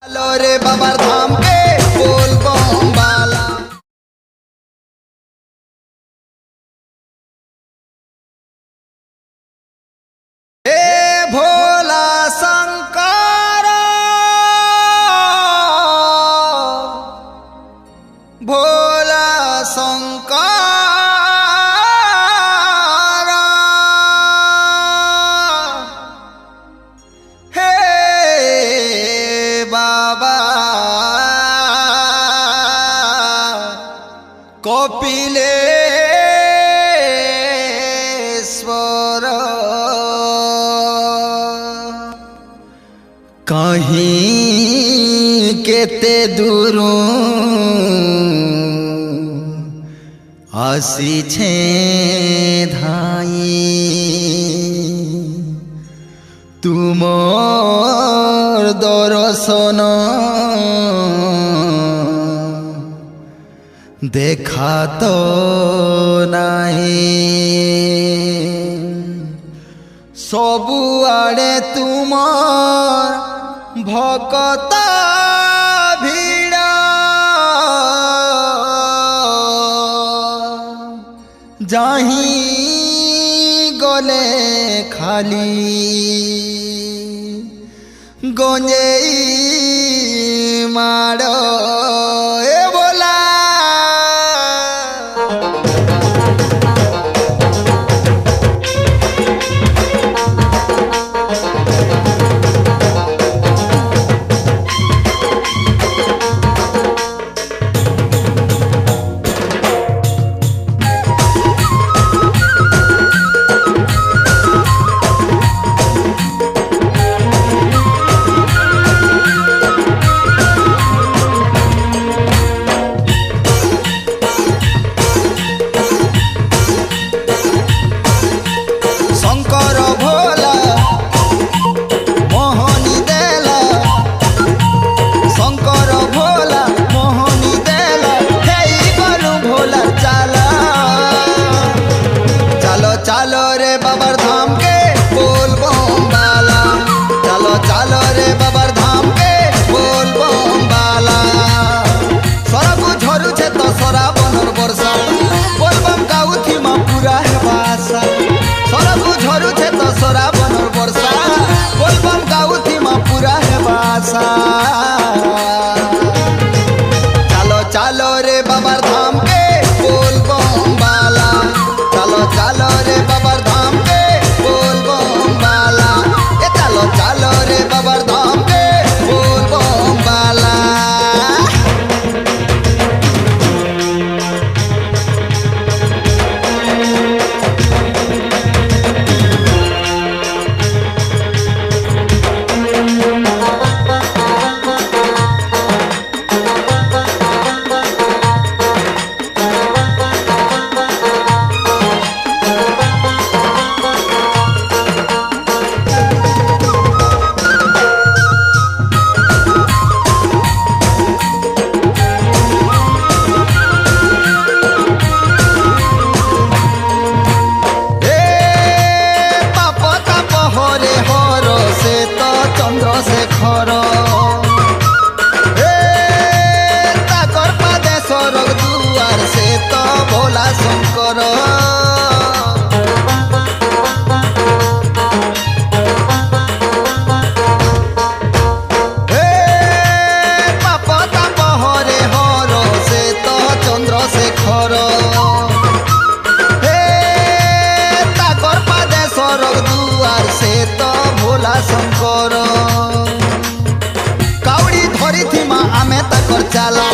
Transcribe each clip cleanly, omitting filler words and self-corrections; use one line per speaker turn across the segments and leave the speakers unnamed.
चलो रे बाबार धाम के बोल बम बाला। हे भोला शंकर भोला शंकर हे बाबा कपिलेश्वर कहीं केते दूरू आसी छे धाई तुमर दर्शन देखा तो नहीं सबुआड़े तुमर भकत भीड़ जाही गले खाली गंजेई मारो ए बोला। चलो रे बाबर धाम के बोल बम बाला। चलो चलो रे बाबर धाम के बोल बम बाला। सरगु झरू छे तो सरा बनर बरसा बोल बम गाउथी मा पूरा है भाषा। सरगु झरू छे तो सरा बनर बरसा बोल बम गाउथी मा पूरा है भाषा। चलो चलो रे बाबर धाम के बोल बम बाला। चलो चलो रे बाबर धाम के बोल बम बाला। ए चलो चलो रे बाबर धाम के बोल बम बाला। भोला शंकर हे पाप ताप हरे हर से तो चंद्रशेखर हे ताकर पादे सरग दुआर से तो भोला शंकर काउड़ी धरी थी माँ आमे ताकर चाला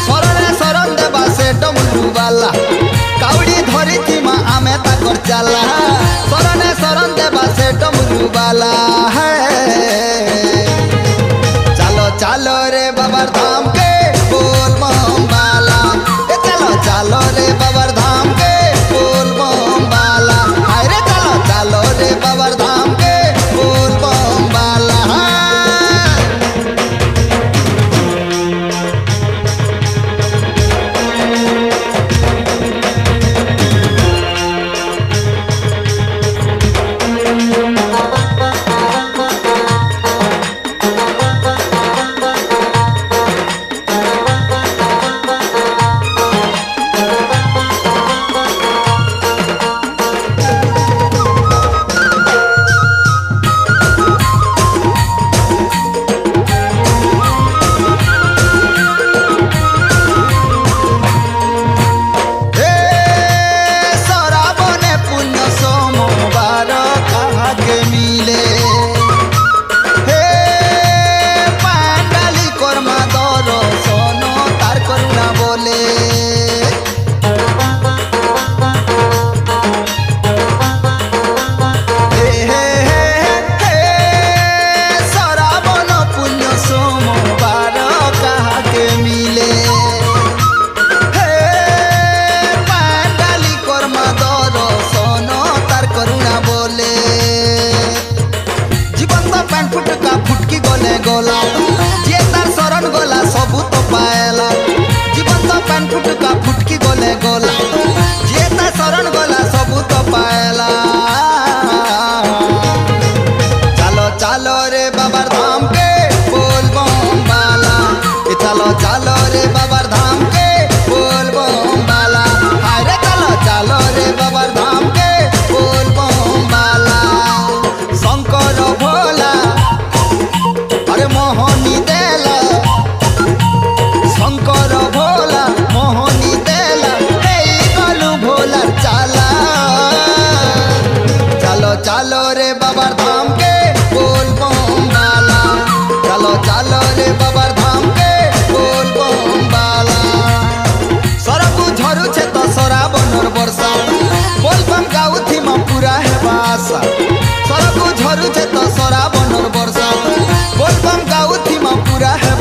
शरणे शरण देवा से डमरू वाला। काउड़ी धरी थी माँ आमे ताकर चाला शरणे शरण देवा से डमरू वाला है। चलो चलो रे बाबर धाम के बोल बम बाला। ए चलो चलो रे बाबर धाम के बोल बम बाला। हाय रे चलो चलो रे बाबर धाम के बोल बम बाला।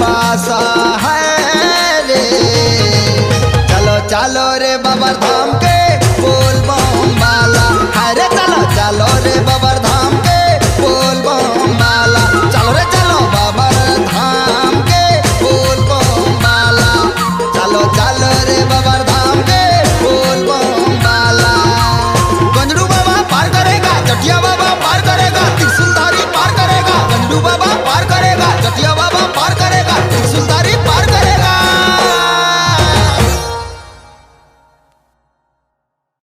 भाषा है रे। चलो चलो रे बाबा धाम के